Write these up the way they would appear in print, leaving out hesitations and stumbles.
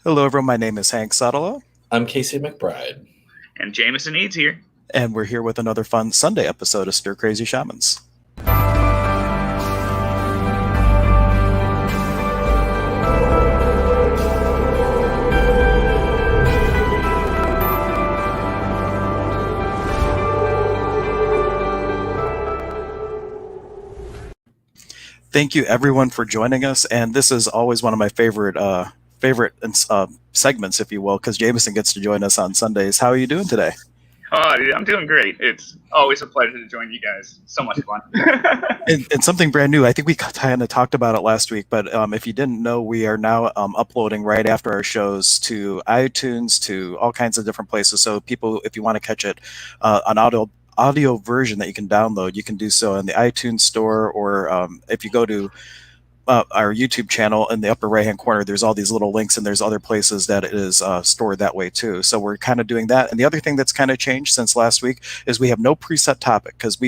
Hello, everyone. My name is Hank Sadala, I'm Casey McBride. And Jamison Eads here. and we're here with another fun Sunday episode of Stir Crazy Shamans. Thank you, everyone, for joining us. And this is always one of my favorite segments, if you will, because Jamison gets to join us on Sundays. How are you doing today? Oh, dude, I'm doing great. It's always a pleasure to join you guys. So much fun. And something brand new. I think we kind of talked about it last week, but if you didn't know, we are now uploading right after our shows to iTunes, to all kinds of different places. So people, if you want to catch it, an audio version that you can download, you can do so in the iTunes store, or if you go to our YouTube channel in the upper right hand corner, there's all these little links, and there's other places that it is stored that way too. So we're kind of doing that. And the other thing that's kind of changed since last week is we have no preset topic, because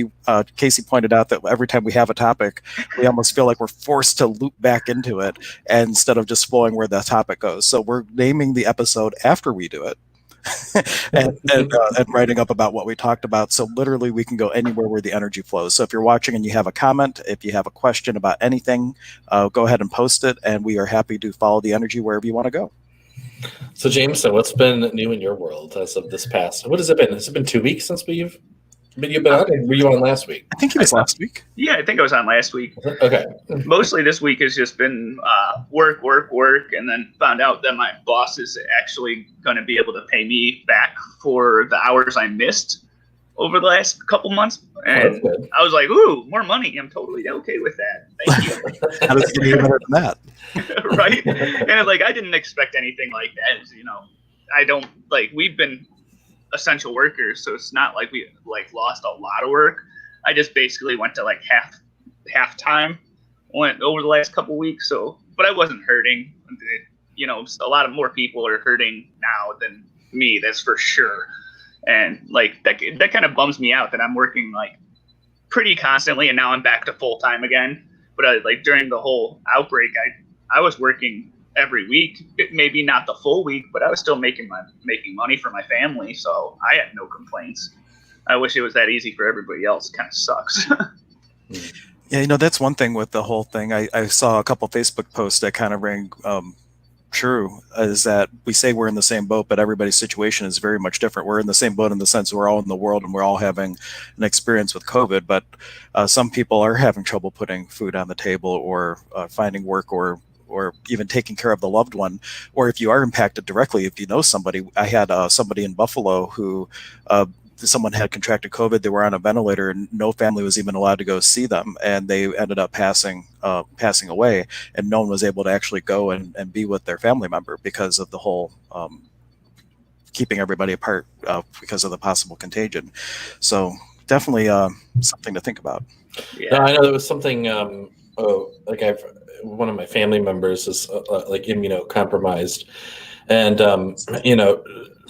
Casey pointed out that every time we have a topic, we almost feel like we're forced to loop back into it instead of just flowing where the topic goes. So we're naming the episode after we do it. and writing up about what we talked about. So literally, we can go anywhere where the energy flows. So if you're watching and you have a comment, if you have a question about anything, go ahead and post it, and we are happy to follow the energy wherever you want to go. So, Jamison, what's been new in your world as of this past? What has it been? Has it been 2 weeks since you've been on? Or were you on last week? I think it was last week. Yeah, I think I was on last week. Okay. Mostly this week has just been work, and then found out that my boss is actually going to be able to pay me back for the hours I missed over the last couple months. And I was like, ooh, more money. I'm totally okay with that. Thank you. How does it get any better than that? Right? And like, I didn't expect anything like that. I don't, like, we've been essential workers, so it's not like we lost a lot of work. I just basically went to like half time went over the last couple weeks. So, but I wasn't hurting. A lot of more people are hurting now than me, that's for sure. And like that kind of bums me out that I'm working like pretty constantly, and now I'm back to full time again. But like during the whole outbreak, I was working every week. Maybe not the full week, but I was still making money for my family, so I had no complaints. I wish it was that easy for everybody else. It kind of sucks. Yeah, that's one thing with the whole thing. I saw a couple Facebook posts that kind of rang true, is that we say we're in the same boat, but everybody's situation is very much different. We're in the same boat in the sense we're all in the world and we're all having an experience with COVID, but some people are having trouble putting food on the table, or finding work, or even taking care of the loved one. Or if you are impacted directly, if you know somebody. I had somebody in Buffalo who someone had contracted COVID. They were on a ventilator, and no family was even allowed to go see them, and they ended up passing away, and no one was able to actually go and be with their family member because of the whole keeping everybody apart because of the possible contagion. So definitely something to think about. Yeah, no, I know there was something one of my family members is like immunocompromised, and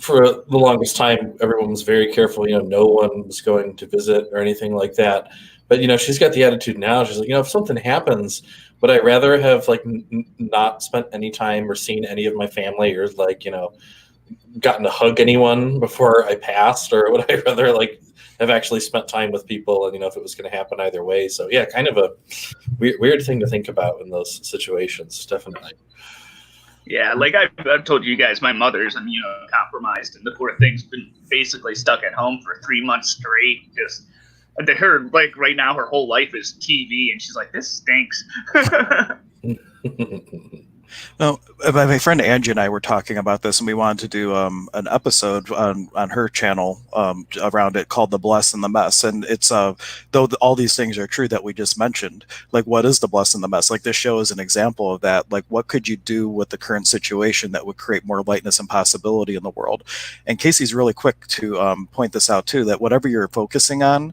for the longest time, everyone was very careful. No one was going to visit or anything like that. But she's got the attitude now. She's like, if something happens, would I rather have like not spent any time or seen any of my family, or like gotten to hug anyone before I passed, or would I rather like have actually spent time with people, and if it was going to happen either way? So yeah, kind of a weird thing to think about in those situations, definitely. Yeah, like I've told you guys, my mother's immunocompromised, and the poor thing's been basically stuck at home for 3 months straight. Just her, like right now, her whole life is TV, and she's like, "This stinks." Well, my friend Angie and I were talking about this, and we wanted to do an episode on her channel around it, called "The Bless and the Mess." And it's though all these things are true that we just mentioned, like, what is the bless and the mess? Like, this show is an example of that. Like, what could you do with the current situation that would create more lightness and possibility in the world? And Casey's really quick to point this out too, that whatever you're focusing on,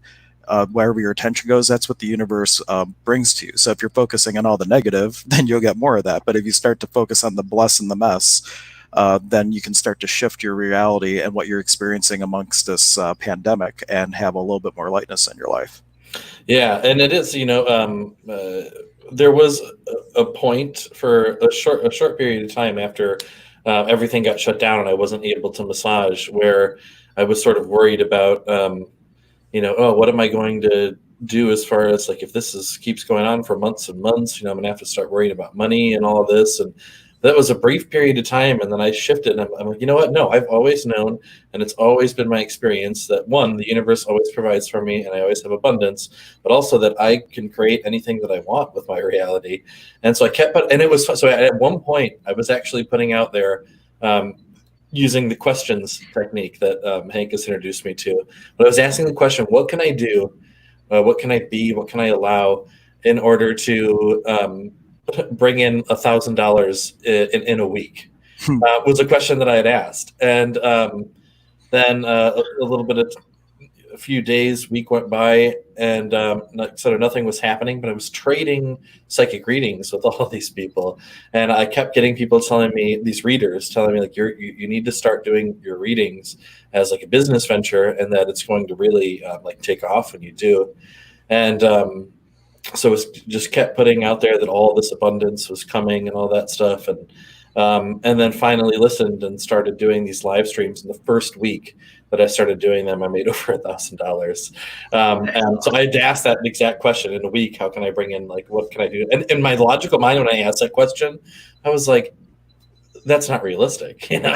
wherever your attention goes, that's what the universe brings to you. So if you're focusing on all the negative, then you'll get more of that. But if you start to focus on the bless and the mess, then you can start to shift your reality and what you're experiencing amongst this pandemic, and have a little bit more lightness in your life. Yeah, and it is, there was a point for a short period of time after everything got shut down and I wasn't able to massage, where I was sort of worried about, oh, what am I going to do as far as like if this keeps going on for months and months, I'm gonna have to start worrying about money and all of this. And that was a brief period of time, and then I shifted. And I'm like, you know what? No, I've always known, and it's always been my experience that one, the universe always provides for me, and I always have abundance, but also that I can create anything that I want with my reality. And so I kept, and it was so. At one point, I was actually putting out there. Using the questions technique that Hank has introduced me to. But I was asking the question, what can I do? What can I be? What can I allow in order to bring in $1,000 in a week? Was a question that I had asked. And then a little bit of a few days, week went by, and sort of nothing was happening, but I was trading psychic readings with all these people. And I kept getting people telling me, these readers telling me, like, you need to start doing your readings as like a business venture, and that it's going to really like take off when you do. And so it just kept putting out there that all this abundance was coming and all that stuff. And then finally listened and started doing these live streams. In the first week that I started doing them, I made over $1,000. And so I had asked that exact question in a week. How can I bring in, like, what can I do? And in my logical mind, when I asked that question, I was like, that's not realistic. What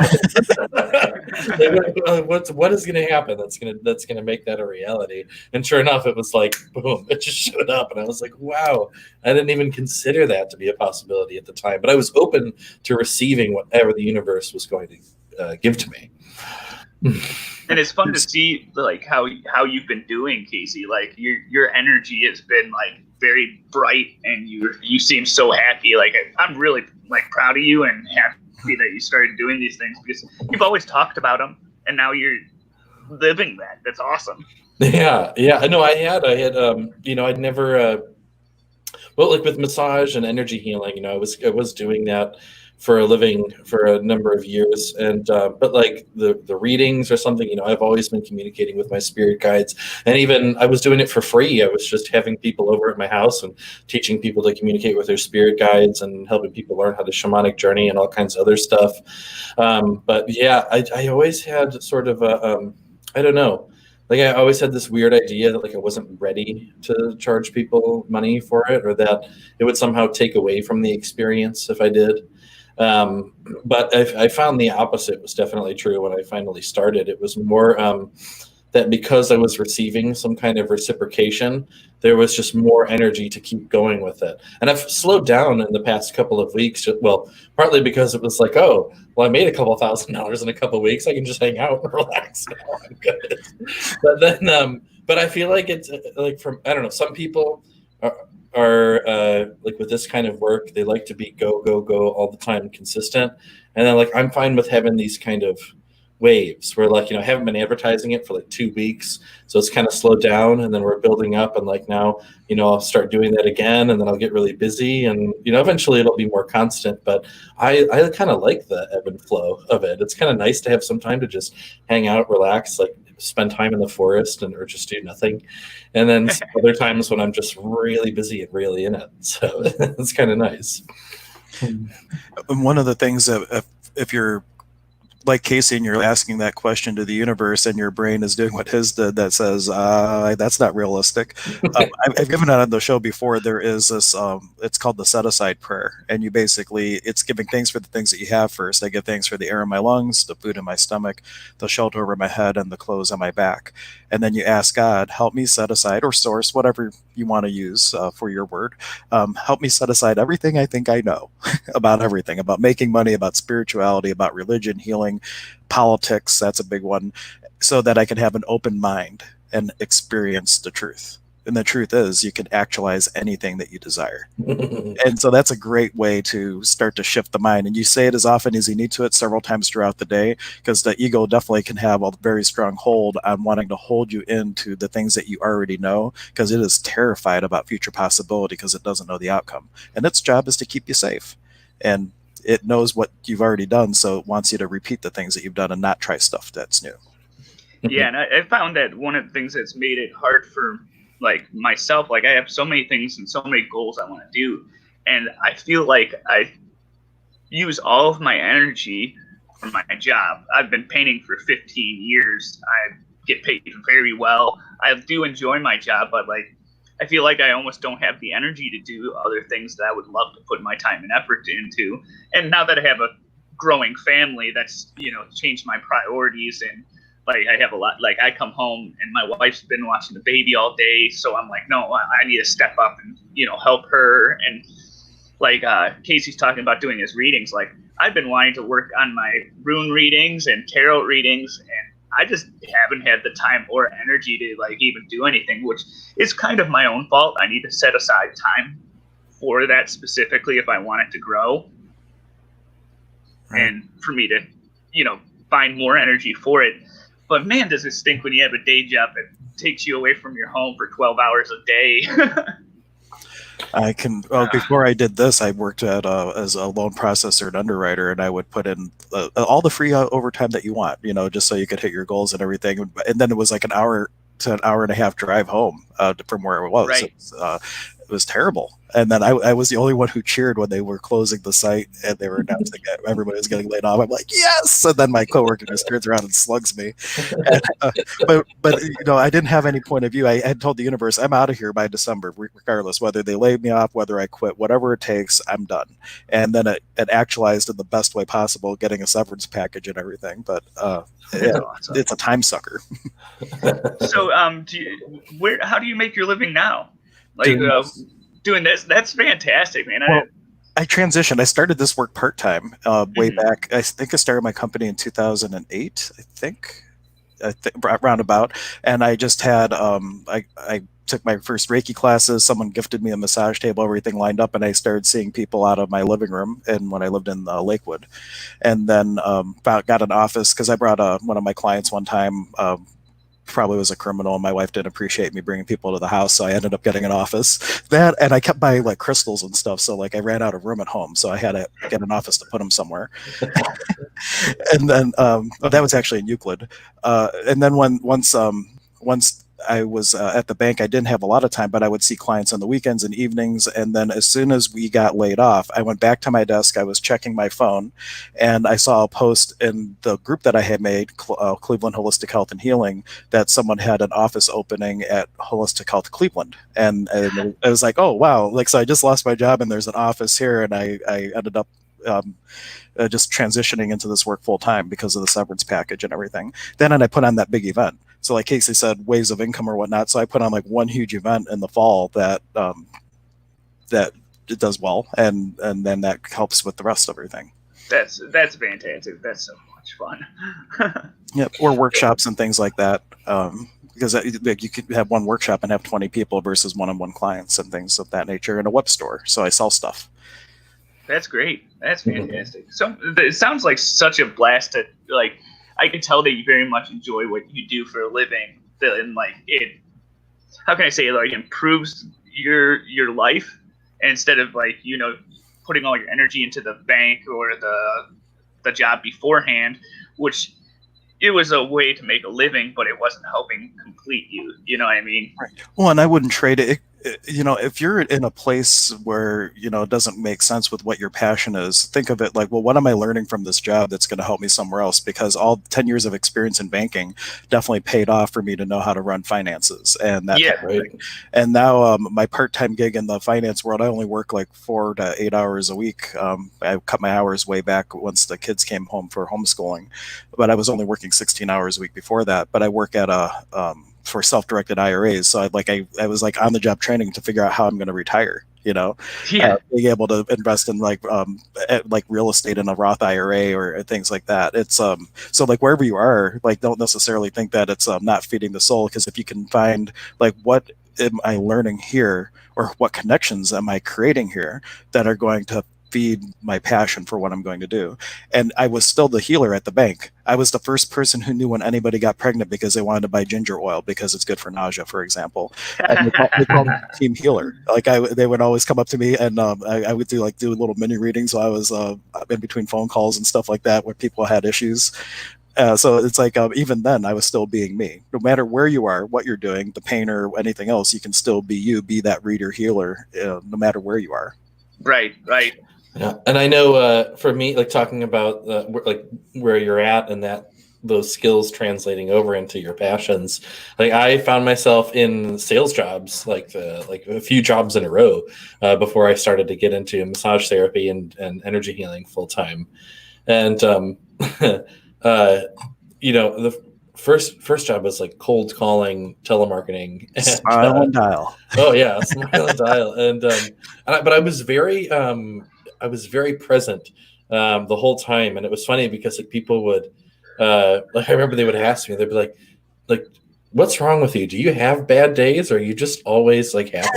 is going to happen that's going to make that a reality? And sure enough, it was like, boom, it just showed up. And I was like, wow, I didn't even consider that to be a possibility at the time, but I was open to receiving whatever the universe was going to give to me. And it's fun to see like how you've been doing, Casey. Like your energy has been like very bright, and you seem so happy. Like I'm really like proud of you and happy that you started doing these things, because you've always talked about them and now you're living that. That's awesome. Yeah. No, I had I'd never well, like with massage and energy healing, I was doing that for a living for a number of years. And but like the readings or something, I've always been communicating with my spirit guides, and even I was doing it for free. I was just having people over at my house and teaching people to communicate with their spirit guides and helping people learn how to shamanic journey and all kinds of other stuff. But yeah, I always had sort of I don't know. Like I always had this weird idea that like I wasn't ready to charge people money for it, or that it would somehow take away from the experience if I did. But I found the opposite was definitely true when I finally started. It was more that because I was receiving some kind of reciprocation, there was just more energy to keep going with it. And I've slowed down in the past couple of weeks. Well, partly because it was like, oh, well, I made a couple $1,000 in a couple of weeks. I can just hang out and relax now. I'm good. But then, but I feel like it's like I don't know, some people are like with this kind of work, they like to be go all the time, consistent. And then like I'm fine with having these kind of waves where like I haven't been advertising it for like 2 weeks, so it's kind of slowed down, and then we're building up, and like now I'll start doing that again, and then I'll get really busy, and eventually it'll be more constant. But I kind of like the ebb and flow of it. It's kind of nice to have some time to just hang out, relax, like spend time in the forest or just do nothing. And then other times when I'm just really busy and really in it, so it's kind of nice. One of the things that if you're like Casey and you're asking that question to the universe, and your brain is doing what his did, that says that's not realistic. I've given it on the show before. There is this it's called the set aside prayer, and it's giving thanks for the things that you have first. I give thanks for the air in my lungs, the food in my stomach, the shelter over my head, and the clothes on my back. And then you ask God, help me set aside, or source, whatever you want to use for your word, help me set aside everything I think I know about everything, about making money, about spirituality, about religion, healing, politics, that's a big one, so that I can have an open mind and experience the truth. And the truth is, you can actualize anything that you desire. And so that's a great way to start to shift the mind. And you say it as often as you need to, it several times throughout the day, because the ego definitely can have a very strong hold on wanting to hold you into the things that you already know, because it is terrified about future possibility, because it doesn't know the outcome. And its job is to keep you safe. And it knows what you've already done, so it wants you to repeat the things that you've done and not try stuff that's new. Yeah, and I found that one of the things that's made it hard for like myself, like I have so many things and so many goals I want to do, and I feel like use all of my energy for my job. I've been painting for 15 years. I get paid very well. I do enjoy my job, but like I feel like I almost don't have the energy to do other things that I would love to put my time and effort into. And now that I have a growing family, that's, you know, changed my priorities. And like I have a lot, like I come home and my wife's been watching the baby all day, so I'm like, no, I need to step up and, you know, help her. And like Casey's talking about doing his readings, like I've been wanting to work on my rune readings and tarot readings, and I just haven't had the time or energy to like even do anything, which is kind of my own fault. I need to set aside time for that specifically if I want it to grow. Right. And for me to, you know, find more energy for it. But man, does it stink when you have a day job that takes you away from your home for 12 hours a day. I can. Well, before I did this, I worked at as a loan processor and underwriter, and I would put in all the free overtime that you want, you know, just so you could hit your goals and everything. And then it was like an hour to an hour and a half drive home from where it was. Right. It was terrible. And then I was the only one who cheered when they were closing the site and they were announcing that everybody was getting laid off. I'm like, yes! And then my coworker just turns around and slugs me. And, but you know, I didn't have any point of view. I had told the universe, I'm out of here by December, regardless, whether they laid me off, whether I quit, whatever it takes, I'm done. And then it actualized in the best way possible, getting a severance package and everything. But yeah, awesome. It's a time sucker. So how do you make your living now? Like doing this, that's fantastic, man. Well, I transitioned. I started this work part-time way back. I think I started my company in 2008, I think roundabout. And I just had, I took my first Reiki classes. Someone gifted me a massage table, everything lined up. And I started seeing people out of my living room and when I lived in Lakewood. And then got an office because I brought one of my clients one time, probably was a criminal, and my wife didn't appreciate me bringing people to the house, so I ended up getting an office. That, and I kept my like crystals and stuff, so like I ran out of room at home, so I had to get an office to put them somewhere. And then that was actually in Euclid. And then once I was at the bank, I didn't have a lot of time, but I would see clients on the weekends and evenings. And then as soon as we got laid off, I went back to my desk. I was checking my phone, and I saw a post in the group that I had made, Cleveland Holistic Health and Healing, that someone had an office opening at Holistic Health Cleveland. And I was like, oh, wow. Like, so I just lost my job and there's an office here. And I ended up just transitioning into this work full time because of the severance package and everything. Then I put on that big event. So like Casey said, waves of income or whatnot. So I put on like one huge event in the fall that it does well, and then that helps with the rest of everything. That's fantastic. That's so much fun. Yeah, or workshops and things like that. Because you could have one workshop and have 20 people versus one-on-one clients and things of that nature in a web store. So I sell stuff. That's great. That's fantastic. So it sounds like such a blast to like. I can tell that you very much enjoy what you do for a living, and like it. How can I say it? Like improves your life instead of like, you know, putting all your energy into the bank or the job beforehand, which it was a way to make a living, but it wasn't helping complete you. You know what I mean? Right. Well, and I wouldn't trade it. You know, if you're in a place where, you know, it doesn't make sense with what your passion is, think of it like, well, what am I learning from this job that's going to help me somewhere else? Because all 10 years of experience in banking definitely paid off for me to know how to run finances and that type of thing. And now my part-time gig in the finance world, I only work like 4 to 8 hours a week. I cut my hours way back once the kids came home for homeschooling, but I was only working 16 hours a week before that. But I work at for self-directed IRAs. So I was like on the job training to figure out how I'm going to retire, you know, being able to invest in like real estate in a Roth IRA or things like that. It's so like wherever you are, like don't necessarily think that it's not feeding the soul. Because if you can find like, what am I learning here, or what connections am I creating here that are going to feed my passion for what I'm going to do. And I was still the healer at the bank. I was the first person who knew when anybody got pregnant because they wanted to buy ginger oil because it's good for nausea, for example. And they called me team healer. Like they would always come up to me, and I would do little mini readings while I was in between phone calls and stuff like that where people had issues. So it's like even then I was still being me. No matter where you are, what you're doing, the painter, anything else, you can still be you, be that reader healer, no matter where you are. Right. Yeah, and I know for me, like talking about like where you're at and that those skills translating over into your passions. Like I found myself in sales jobs, like a few jobs in a row before I started to get into massage therapy and energy healing full time. And uh, the first job was like cold calling, telemarketing, and Smile and dial. oh yeah, smile and dial. But I was very present the whole time, and it was funny because like people would like I remember they would ask me, they'd be like what's wrong with you? Do you have bad days, or are you just always like happy?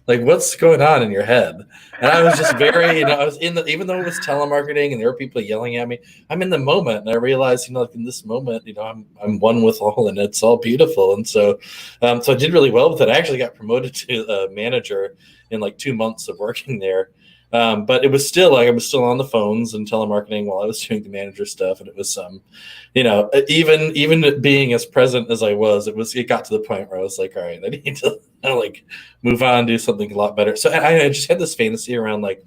What's going on in your head? And I was just very, I was in the, even though it was telemarketing and there were people yelling at me, I'm in the moment, and I realized, like in this moment, I'm one with all, and it's all beautiful. And so I did really well with it. I actually got promoted to a manager in like 2 months of working there. But it was still like I was still on the phones and telemarketing while I was doing the manager stuff, and it was even being as present as I was, it got to the point where I was like, all right, I need to like move on, do something a lot better. So I just had this fantasy around like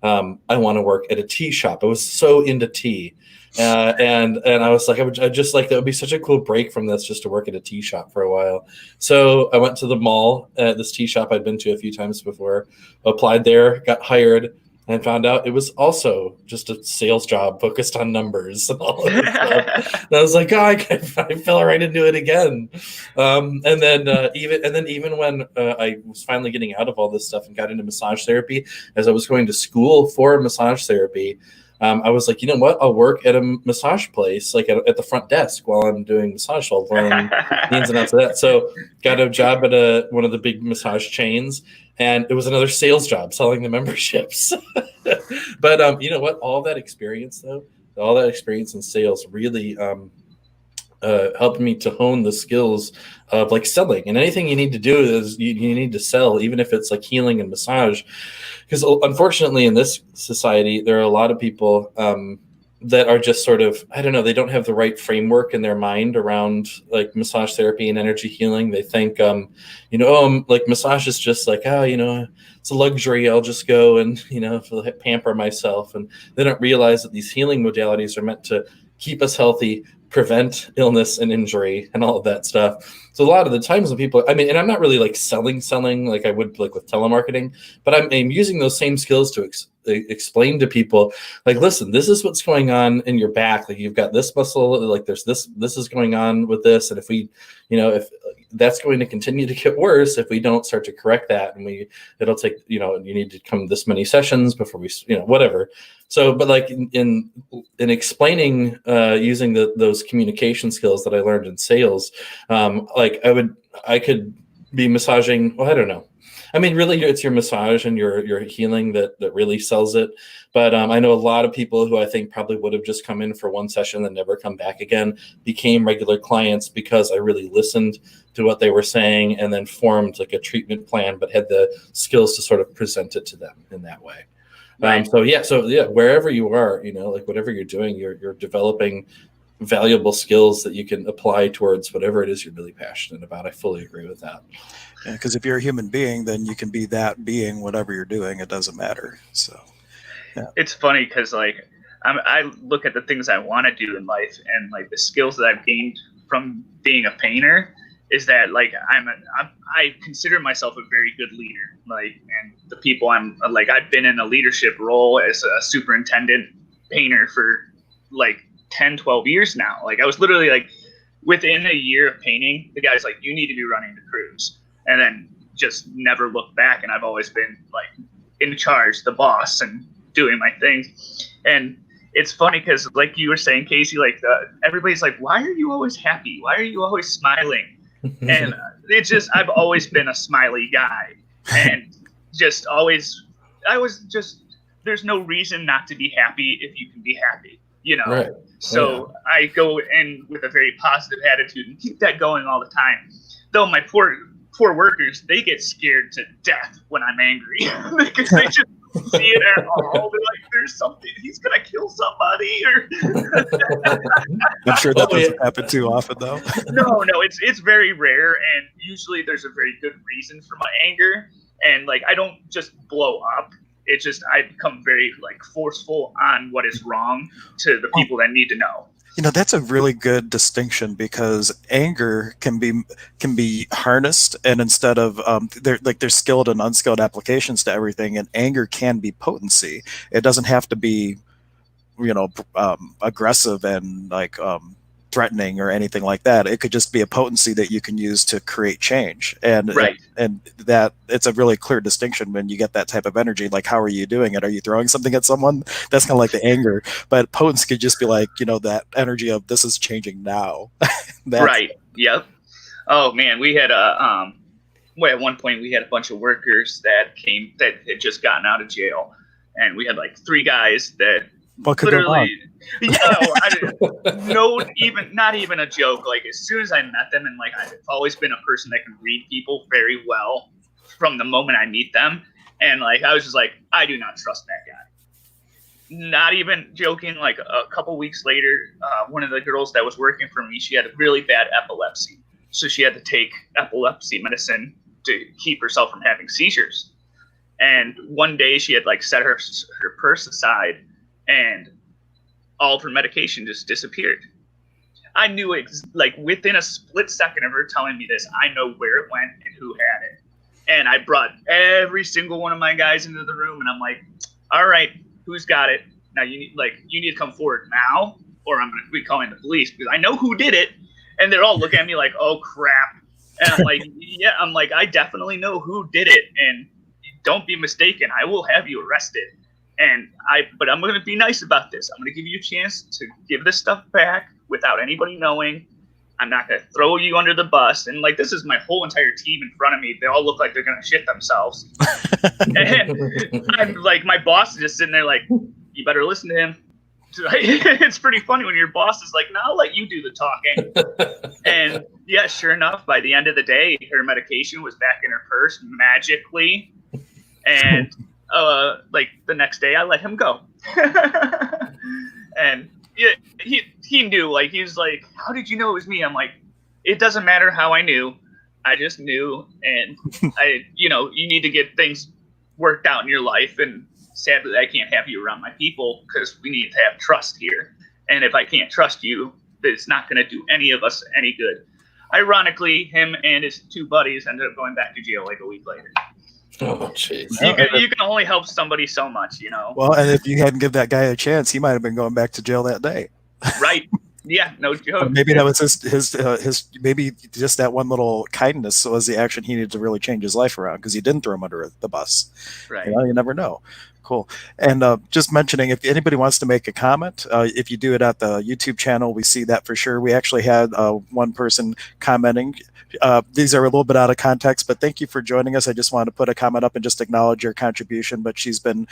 I want to work at a tea shop. I was so into tea. And I was like, I just like that would be such a cool break from this, just to work at a tea shop for a while. So I went to the mall at this tea shop I'd been to a few times before, applied there, got hired, and found out it was also just a sales job focused on numbers and all of this stuff. And I was like, oh, I fell right into it again. And then even when I was finally getting out of all this stuff and got into massage therapy, as I was going to school for massage therapy, I was like, you know what? I'll work at a massage place, like at the front desk while I'm doing massage. I'll learn the ins and outs of that. So got a job at one of the big massage chains, and it was another sales job selling the memberships. But you know what? All that experience in sales really helped me to hone the skills of like selling. And anything you need to do is you need to sell, even if it's like healing and massage. Because unfortunately in this society, there are a lot of people that are just sort of, I don't know, they don't have the right framework in their mind around like massage therapy and energy healing. They think, like massage is just like, it's a luxury. I'll just go and, pamper myself. And they don't realize that these healing modalities are meant to keep us healthy, prevent illness and injury and all of that stuff. So a lot of the times when people, and I'm not really like selling like I would like with telemarketing, but I'm using those same skills to explain to people, like, listen, this is what's going on in your back. Like you've got this muscle, like there's this is going on with this. And if we, if that's going to continue to get worse, if we don't start to correct that, and it'll take, you need to come this many sessions before we, whatever. So, but like in explaining, using those communication skills that I learned in sales, like I could be massaging. Well, I don't know. I mean, really, it's your massage and your healing that really sells it. But I know a lot of people who I think probably would have just come in for one session and never come back again, became regular clients because I really listened to what they were saying and then formed like a treatment plan, but had the skills to sort of present it to them in that way. Right. So wherever you are, like whatever you're doing, you're developing valuable skills that you can apply towards whatever it is you're really passionate about. I fully agree with that. Yeah, because if you're a human being, then you can be that being, whatever you're doing. It doesn't matter. So, yeah. It's funny because like I look at the things I want to do in life, and like the skills that I've gained from being a painter is that like I consider myself a very good leader. Like, and the people I've been in a leadership role as a superintendent painter for like 10, 12 years now. Like I was literally like within a year of painting, the guy's like, you need to be running the crews, and then just never looked back. And I've always been like in charge, the boss, and doing my thing. And it's funny because like you were saying, Casey, like everybody's like, why are you always happy? Why are you always smiling? And it's just, I've always been a smiley guy, and just always, there's no reason not to be happy if you can be happy, Right. So yeah. I go in with a very positive attitude and keep that going all the time. Though my poor workers, they get scared to death when I'm angry because they just see it at all. They're like, there's something, he's going to kill somebody. I'm sure that doesn't happen too often, though. No, it's very rare. And usually there's a very good reason for my anger. And like, I don't just blow up. It's just I become very like forceful on what is wrong to the people that need to know. That's a really good distinction, because anger can be harnessed, and instead of there's skilled and unskilled applications to everything, and anger can be potency. It doesn't have to be aggressive and like threatening or anything like that. It could just be a potency that you can use to create change, and Right. and that it's a really clear distinction when you get that type of energy. Like, how are you doing it? Are you throwing something at someone? That's kind of like the anger, but potency could just be like, that energy of this is changing now. Right. Yep. Oh man, we had at one point we had a bunch of workers that had just gotten out of jail, and we had like 3 guys that What could go wrong? Not even a joke. Like, as soon as I met them, and like I've always been a person that can read people very well from the moment I meet them, and like I was just like, I do not trust that guy. Not even joking. Like, a couple weeks later, one of the girls that was working for me, she had really bad epilepsy, so she had to take epilepsy medicine to keep herself from having seizures. And one day she had like set her purse aside, and all of her medication just disappeared. I knew it, like within a split second of her telling me this, I know where it went and who had it. And I brought every single one of my guys into the room, and I'm like, all right, who's got it? Now you need to come forward now, or I'm going to be calling the police, because I know who did it. And they're all looking at me like, oh crap. And I'm like, yeah, I definitely know who did it. And don't be mistaken, I will have you arrested. But I'm going to be nice about this. I'm going to give you a chance to give this stuff back without anybody knowing. I'm not going to throw you under the bus. And like, this is my whole entire team in front of me. They all look like they're going to shit themselves. And I'm like, my boss is just sitting there like, you better listen to him. It's pretty funny when your boss is like, no, I'll let you do the talking. And yeah, sure enough, by the end of the day, her medication was back in her purse magically. And like the next day I let him go. And yeah, he knew, like, he was like, how did you know it was me? I'm like, it doesn't matter how I knew. I just knew. And you need to get things worked out in your life. And sadly, I can't have you around my people, because we need to have trust here. And if I can't trust you, it's not going to do any of us any good. Ironically, him and his 2 buddies ended up going back to jail like a week later. Oh, jeez. You can only help somebody so much, Well, and if you hadn't give that guy a chance, he might have been going back to jail that day. Right. Yeah, no joke. Or maybe that was his maybe just that one little kindness was the action he needed to really change his life around, because he didn't throw him under the bus. Right. You never know. Cool. And just mentioning, if anybody wants to make a comment, if you do it at the YouTube channel, we see that for sure. We actually had one person commenting. These are a little bit out of context, but thank you for joining us. I just wanted to put a comment up and just acknowledge your contribution. But she's been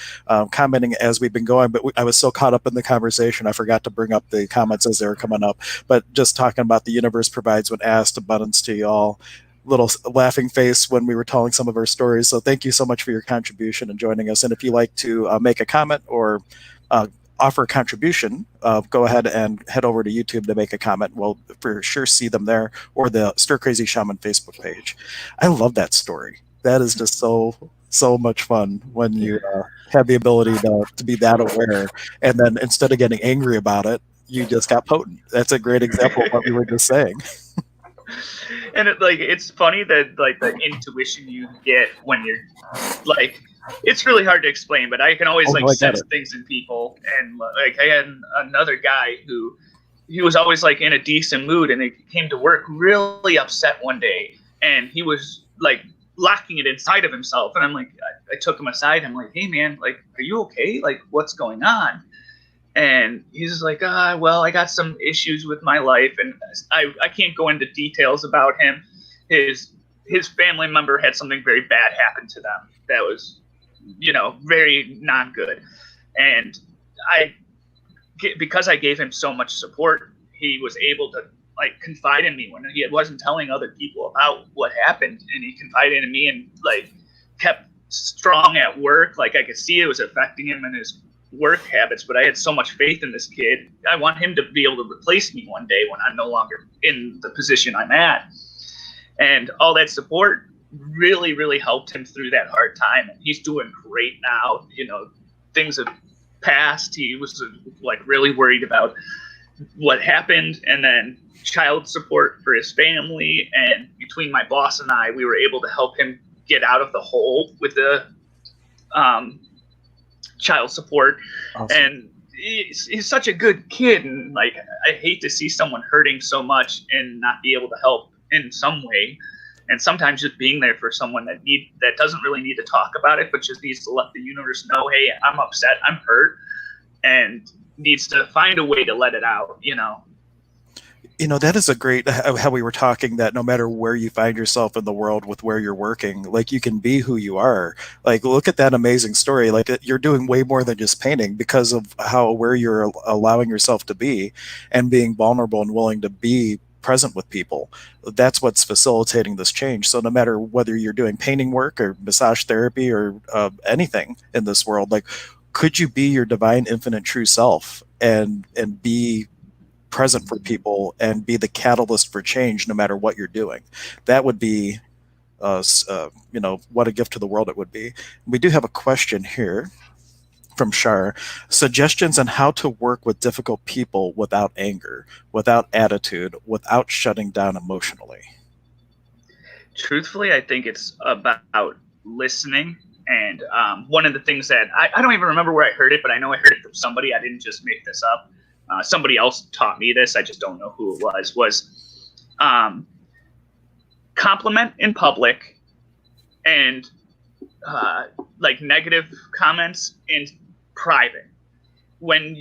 commenting as we've been going, but I was so caught up in the conversation, I forgot to bring up the comments as they were coming up. But just talking about the universe provides when asked, abundance to you all. Little laughing face when we were telling some of our stories. So thank you so much for your contribution and joining us. And if you like to make a comment or offer a contribution, go ahead and head over to YouTube to make a comment. We'll for sure see them there, or the Stir Crazy Shaman Facebook page. I love that story. That is just so much fun when you have the ability to be that aware, and then instead of getting angry about it, you just got potent. That's a great example of what we were just saying. And it's funny that like the intuition you get when you're like, it's really hard to explain, but I can always sense things in people. And like, I had another guy who, he was always like in a decent mood, and he came to work really upset one day, and he was like locking it inside of himself. And I'm like, I took him aside. I'm like, hey man, like, are you okay? Like, what's going on? And he's like, well, I got some issues with my life, and I can't go into details about him. His family member had something very bad happen to them that was, very not good. And because I gave him so much support, he was able to like confide in me when he wasn't telling other people about what happened, and he confided in me and like kept strong at work. Like, I could see it was affecting him and his work habits, but I had so much faith in this kid. I want him to be able to replace me one day when I'm no longer in the position I'm at. And all that support really, really helped him through that hard time. And he's doing great now. You know, things have passed. He was like really worried about what happened, and then child support for his family. And between my boss and I, we were able to help him get out of the hole with the child support. Awesome. And he's such a good kid, and like I hate to see someone hurting so much and not be able to help in some way. And sometimes just being there for someone that doesn't really need to talk about it, but just needs to let the universe know, hey, I'm upset, I'm hurt, and needs to find a way to let it out, you know. You know, that is a great, how we were talking, that no matter where you find yourself in the world with where you're working, like you can be who you are. Like, look at that amazing story. Like, you're doing way more than just painting because of how aware you're allowing yourself to be, and being vulnerable and willing to be present with people. That's what's facilitating this change. So no matter whether you're doing painting work or massage therapy or anything in this world, like, could you be your divine, infinite, true self and be present for people and be the catalyst for change no matter what you're doing? That would be, you know, what a gift to the world it would be. We do have a question here from Shar. Suggestions on how to work with difficult people without anger, without attitude, without shutting down emotionally. Truthfully, I think it's about listening. And one of the things that I don't even remember where I heard it, but I know I heard it from somebody. I didn't just make this up. Somebody else taught me this. I just don't know who it was compliment in public, and like negative comments in private. When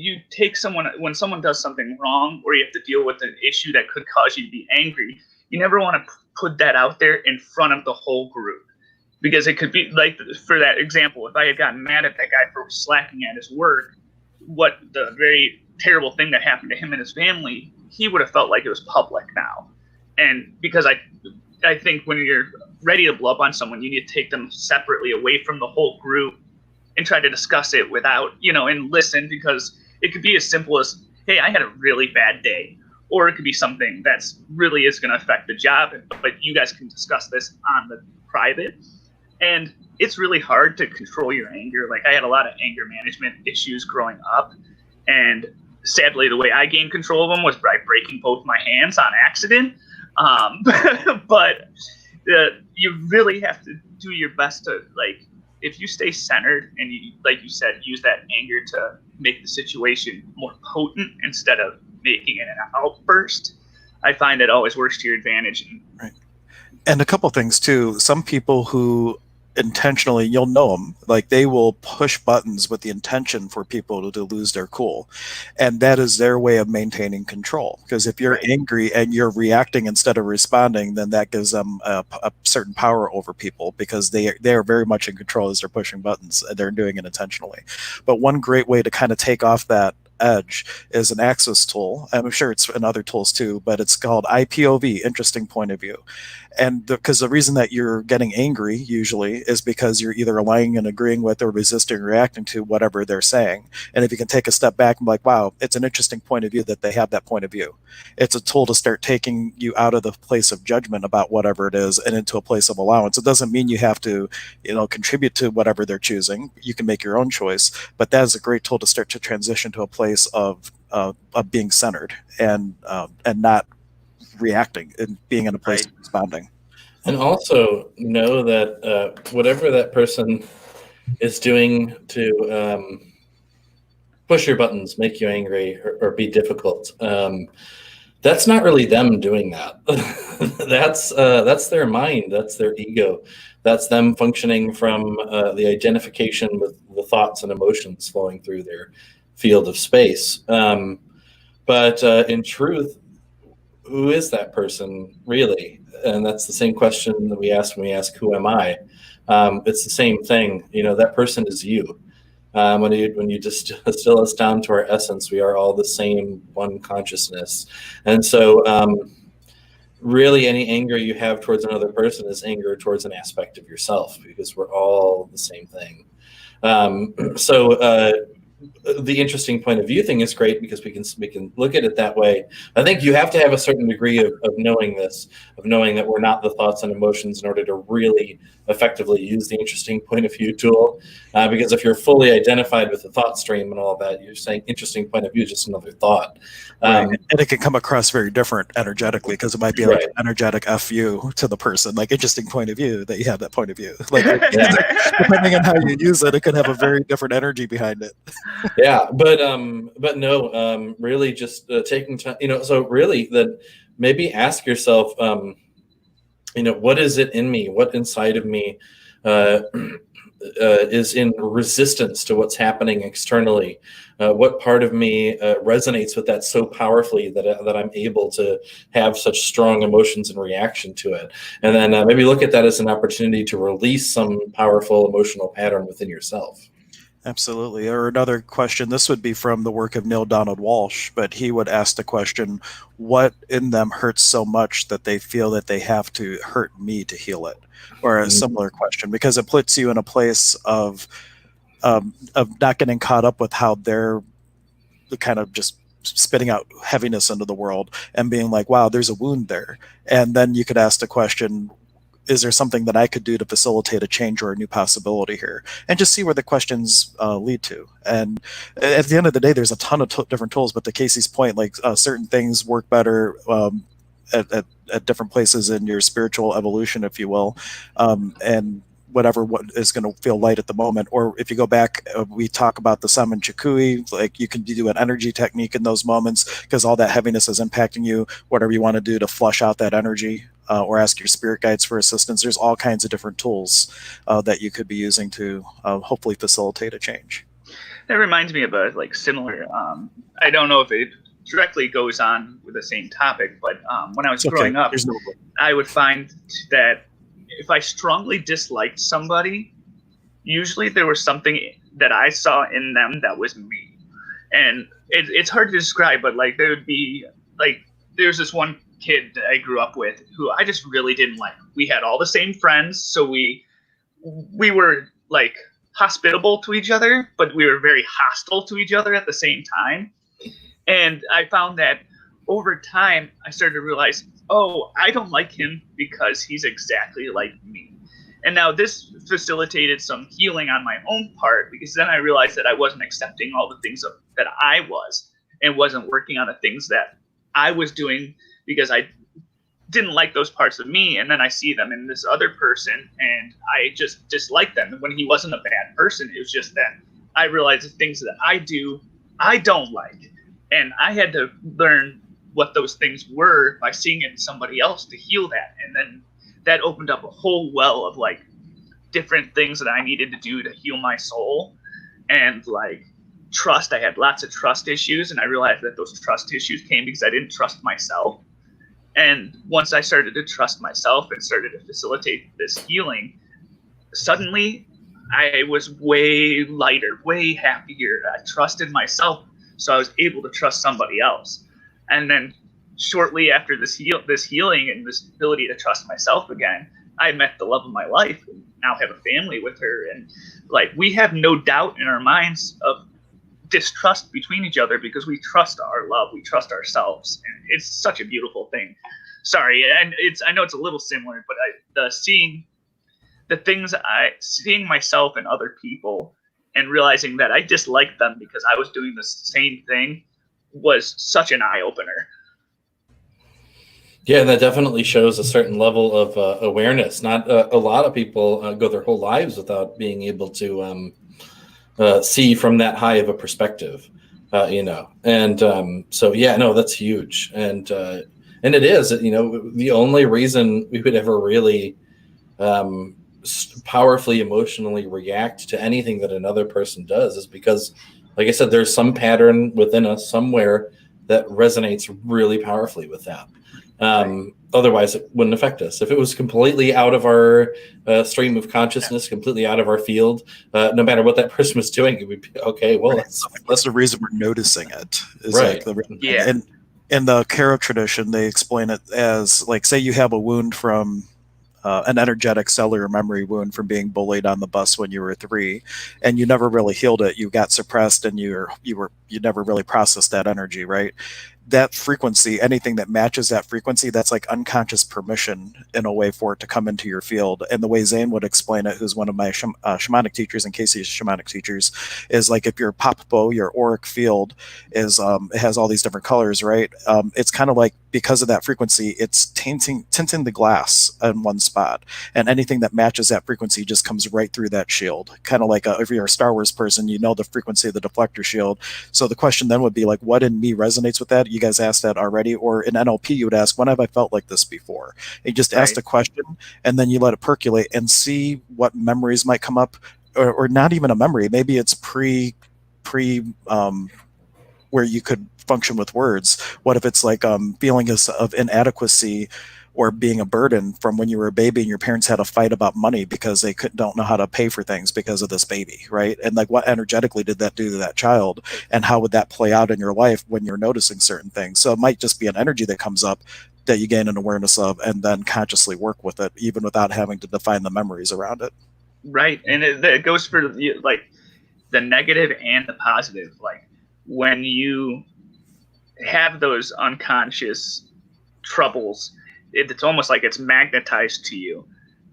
someone does something wrong, or you have to deal with an issue that could cause you to be angry, you never want to put that out there in front of the whole group. Because it could be, like, for that example, if I had gotten mad at that guy for slacking at his work, what the very terrible thing that happened to him and his family, he would have felt like it was public now. And because I think when you're ready to blow up on someone, you need to take them separately away from the whole group and try to discuss it without, you know, and listen, because it could be as simple as, hey, I had a really bad day. Or it could be something that's really is going to affect the job, but you guys can discuss this on the private. And it's really hard to control your anger. Like, I had a lot of anger management issues growing up. And sadly, the way I gained control of them was by breaking both my hands on accident. But you really have to do your best to, like, if you stay centered and you, like you said, use that anger to make the situation more potent instead of making it an outburst, I find it always works to your advantage. Right. And a couple things too. Some people who intentionally, you'll know them, like they will push buttons with the intention for people to lose their cool, and that is their way of maintaining control. Because if you're Right. angry and you're reacting instead of responding, then that gives them a certain power over people, because they are very much in control as they're pushing buttons. They're doing it intentionally. But one great way to kind of take off that edge is an Axis tool. I'm sure it's in other tools too, but it's called IPOV, interesting point of view. And because the reason that you're getting angry usually is because you're either aligning and agreeing with or resisting or reacting to whatever they're saying. And if you can take a step back and be like, wow, it's an interesting point of view that they have that point of view. It's a tool to start taking you out of the place of judgment about whatever it is and into a place of allowance. It doesn't mean you have to, you know, contribute to whatever they're choosing. You can make your own choice, but that is a great tool to start to transition to a place of being centered and not reacting and being in a place Right. of responding. And also know that whatever that person is doing to push your buttons, make you angry, or be difficult, that's not really them doing that. That's their mind. That's their ego. That's them functioning from the identification with the thoughts and emotions flowing through their field of space. But in truth, who is that person really? And that's the same question that we ask when we ask, who am I? It's the same thing. You know, that person is you. When you just distill us down to our essence, we are all the same one consciousness. And so really any anger you have towards another person is anger towards an aspect of yourself, because we're all the same thing. So the interesting point of view thing is great because we can look at it that way. I think you have to have a certain degree of knowing this, of knowing that we're not the thoughts and emotions in order to really effectively use the interesting point of view tool. Because if you're fully identified with the thought stream and all that, you're saying interesting point of view is just another thought. Right. And it can come across very different energetically because it might be like an energetic FU to the person, like interesting point of view that you have that point of view. Like depending on how you use it, it could have a very different energy behind it. Yeah, but no, really just taking time, so really that maybe ask yourself, what is it in me? What inside of me is in resistance to what's happening externally? What part of me resonates with that so powerfully that I'm able to have such strong emotions and reaction to it? And then maybe look at that as an opportunity to release some powerful emotional pattern within yourself. Absolutely. Or another question, this would be from the work of Neil Donald Walsh, but he would ask the question, what in them hurts so much that they feel that they have to hurt me to heal it? Or a similar question, because it puts you in a place of not getting caught up with how they're kind of just spitting out heaviness into the world and being like, wow, there's a wound there. And then you could ask the question, is there something that I could do to facilitate a change or a new possibility here? And just see where the questions lead to. And at the end of the day, there's a ton of different tools, but to Casey's point, like certain things work better at different places in your spiritual evolution, if you will. And whatever what is going to feel light at the moment. Or if you go back, we talk about the Saman Chikui, like you can do an energy technique in those moments because all that heaviness is impacting you, whatever you want to do to flush out that energy. Or ask your spirit guides for assistance. There's all kinds of different tools that you could be using to hopefully facilitate a change. That reminds me of a similar. I don't know if it directly goes on with the same topic, but when I was growing up, I would find that if I strongly disliked somebody, usually there was something that I saw in them that was me, and it's hard to describe. But there would be there's this one kid that I grew up with who I just really didn't like. We had all the same friends, so we were hospitable to each other, but we were very hostile to each other at the same time. And I found that over time, I started to realize, oh, I don't like him because he's exactly like me. And now this facilitated some healing on my own part, because then I realized that I wasn't accepting all the things that I was and wasn't working on the things that I was doing because I didn't like those parts of me. And then I see them in this other person and I just dislike them. And when he wasn't a bad person, it was just that I realized the things that I do, I don't like. And I had to learn what those things were by seeing it in somebody else to heal that. And then that opened up a whole well of different things that I needed to do to heal my soul. And trust, I had lots of trust issues. And I realized that those trust issues came because I didn't trust myself. And once I started to trust myself and started to facilitate this healing, suddenly I was way lighter, way happier. I trusted myself, so I was able to trust somebody else. And then shortly after this healing and this ability to trust myself again, I met the love of my life and now have a family with her. And we have no doubt in our minds of distrust between each other because we trust our love, we trust ourselves, and it's such a beautiful thing. Sorry, and I know it's a little similar, but seeing myself and other people and realizing that I disliked them because I was doing the same thing was such an eye opener. Yeah, that definitely shows a certain level of awareness. Not a lot of people go their whole lives without being able to see from that high of a perspective, and so yeah, no, that's huge. And it is, the only reason we would ever really powerfully emotionally react to anything that another person does is because, like I said, there's some pattern within us somewhere that resonates really powerfully with that. Otherwise, it wouldn't affect us. If it was completely out of our stream of consciousness, completely out of our field, no matter what that person was doing, it would be okay. Well, that's the reason we're noticing it. Is right. Yeah. And in the Karo tradition, they explain it as say you have a wound from an energetic cellular memory wound from being bullied on the bus when you were 3, and you never really healed it. You got suppressed, and you never really processed that energy, right? That frequency, anything that matches that frequency, that's like unconscious permission in a way for it to come into your field. And the way Zane would explain it, who's one of my shamanic teachers, in case he's shamanic teachers, is like if your poppo, your auric field, is it has all these different colors, right? It's kind of like, because of that frequency, it's tinting the glass in one spot, and anything that matches that frequency just comes right through that shield. Kind of like if you're a Star Wars person, you know the frequency of the deflector shield. So the question then would be like, what in me resonates with that? You guys asked that already. Or in NLP, you would ask, when have I felt like this before? You just ask a question, and then you let it percolate and see what memories might come up, or not even a memory. Maybe it's pre where you could function with words. What if it's like feeling of inadequacy or being a burden from when you were a baby and your parents had a fight about money because they don't know how to pay for things because of this baby, right? And like, what energetically did that do to that child, and how would that play out in your life when you're noticing certain things? So it might just be an energy that comes up that you gain an awareness of, and then consciously work with it, even without having to define the memories around it. Right. And it goes for like the negative and the positive. Like when you have those unconscious troubles, it's almost like it's magnetized to you,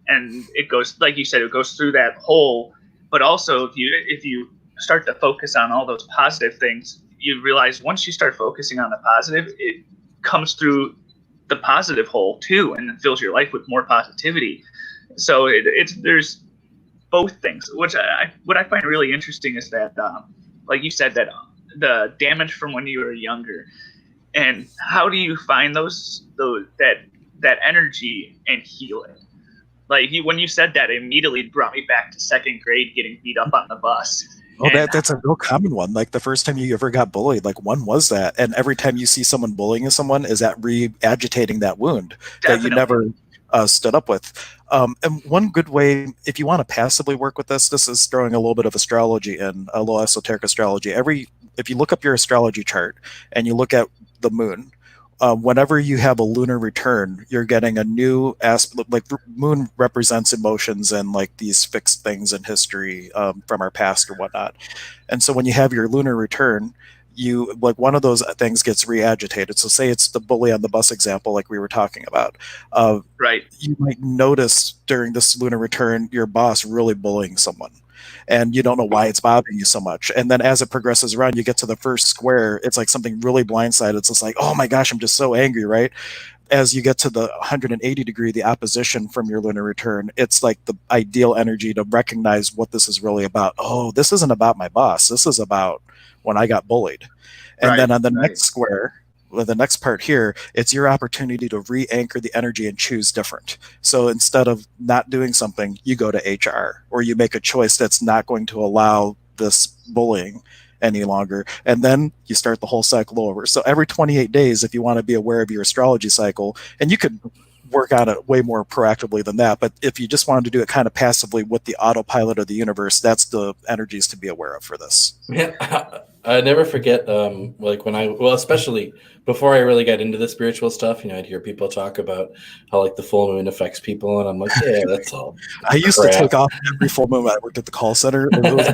and it goes, like you said, it goes through that hole. But also, if you start to focus on all those positive things, you realize once you start focusing on the positive, it comes through the positive hole too, and it fills your life with more positivity. So there's both things. What I find really interesting is that, like you said, that the damage from when you were younger, and how do you find that energy and heal it? Like when you said that, it immediately brought me back to second grade, getting beat up on the bus. Oh, that's a real common one. Like the first time you ever got bullied, like when was that? And every time you see someone bullying someone, is that re-agitating that wound that you never stood up with? And one good way, if you want to passively work with this is throwing a little bit of astrology in, a little esoteric astrology. If you look up your astrology chart and you look at the moon, whenever you have a lunar return, you're getting a new aspect. Like moon represents emotions and like these fixed things in history from our past or whatnot. And so when you have your lunar return, you like one of those things gets re-agitated. So say it's the bully on the bus example, like we were talking about. Right. You might notice during this lunar return, your boss really bullying someone, and you don't know why it's bothering you so much. And then as it progresses around, you get to the first square, it's like something really blindsided. It's just like, oh my gosh, I'm just so angry, right? As you get to the 180 degree, the opposition from your lunar return, it's like the ideal energy to recognize what this is really about. Oh, this isn't about my boss. This is about when I got bullied. And then on the next square, the next part here, it's your opportunity to re-anchor the energy and choose different. So instead of not doing something, you go to HR, or you make a choice that's not going to allow this bullying any longer. And then you start the whole cycle over. So every 28 days, if you want to be aware of your astrology cycle, and you could work on it way more proactively than that, but if you just wanted to do it kind of passively with the autopilot of the universe, that's the energies to be aware of for this. Yeah, I never forget, like especially before I really got into the spiritual stuff, I'd hear people talk about how like the full moon affects people, and I'm like, yeah, that's all. I used to take off every full moon when I worked at the call center, and it was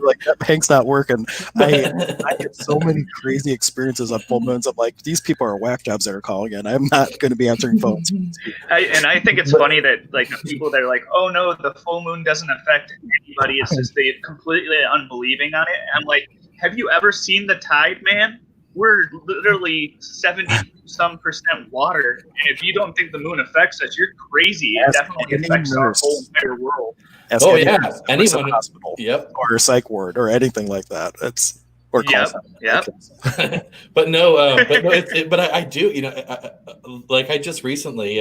like, that Hank's not working. I get so many crazy experiences on full moons. I'm like, these people are whack jobs that are calling in. I'm not going to be answering phones. I think it's funny that like people that are like, oh no, the full moon doesn't affect anybody. It's just they're completely unbelieving on it. And I'm like, have you ever seen the tide, man? We're literally 70-some% water. And if you don't think the moon affects us, you're crazy. It definitely affects our whole entire world. Oh yeah, anyone, hospital, or a psych ward, or anything like that. It's or But no, but I do. Like I just recently,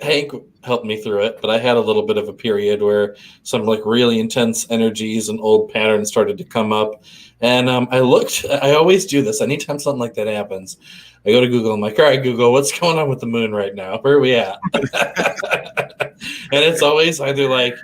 Hank helped me through it, but I had a little bit of a period where some like really intense energies and old patterns started to come up. And I always do this. Anytime something like that happens, I go to Google. I'm like, all right, Google, what's going on with the moon right now? Where are we at? And it's always either like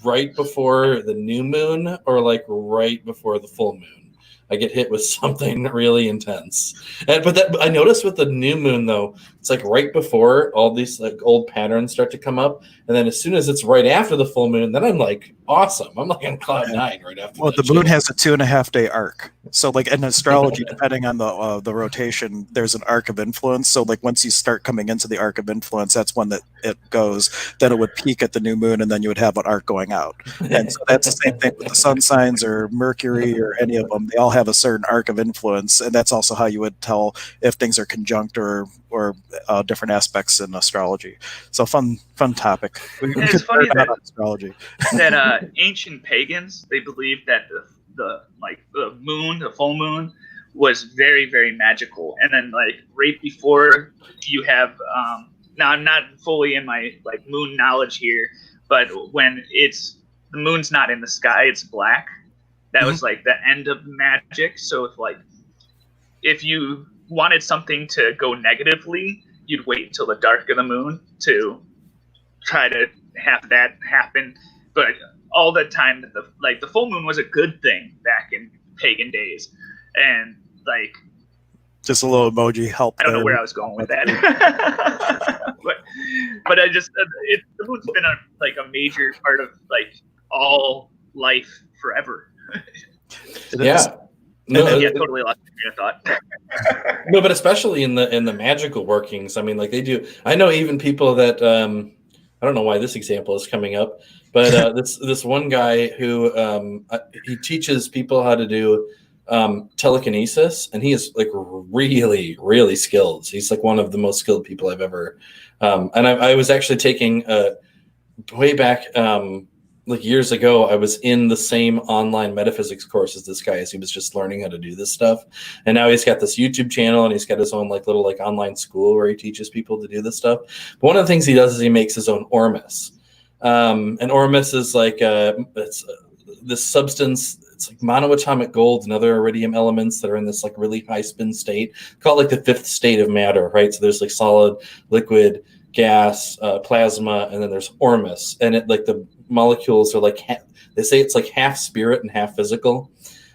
right before the new moon or like right before the full moon. I get hit with something really intense. But I noticed with the new moon, though, it's like right before all these like old patterns start to come up, and then as soon as it's right after the full moon, then I'm like awesome. I'm like on cloud nine right after. Well, the moon has a 2.5 day arc. So, like in astrology, depending on the rotation, there's an arc of influence. So, like once you start coming into the arc of influence, that's when that it goes. Then it would peak at the new moon, and then you would have an arc going out. And so that's the same thing with the sun signs or Mercury or any of them. They all have a certain arc of influence, and that's also how you would tell if things are conjunct or different aspects in astrology. So, fun topic. We it's funny that astrology. that ancient pagans, they believed that the moon, the full moon, was very, very magical. And then like right before you have now I'm not fully in my like moon knowledge here, but when the moon's not in the sky, it's black. That was like the end of magic. So if you wanted something to go negatively, you'd wait until the dark of the moon to try to have that happen. But all the time that the full moon was a good thing back in pagan days. And like just a little emoji help. I don't know where I was going with that. but I just the moon's been a major part of like all life forever. Yeah. No, totally lost my train of thought. No, but especially in the magical workings. I mean, like they do. I know even people that I don't know why this example is coming up, but this one guy who he teaches people how to do telekinesis, and he is like really, really skilled. He's like one of the most skilled people I've ever. And I was actually taking way back. Like years ago, I was in the same online metaphysics course as this guy, as he was just learning how to do this stuff. And now he's got this YouTube channel, and he's got his own like little like online school where he teaches people to do this stuff. But one of the things he does is he makes his own ormus. And ormus is like it's this substance. It's like monoatomic gold and other iridium elements that are in this like really high spin state. Call it like the fifth state of matter, right? So there's like solid, liquid, gas, plasma, and then there's ormus, and it like the molecules are like they say it's like half spirit and half physical.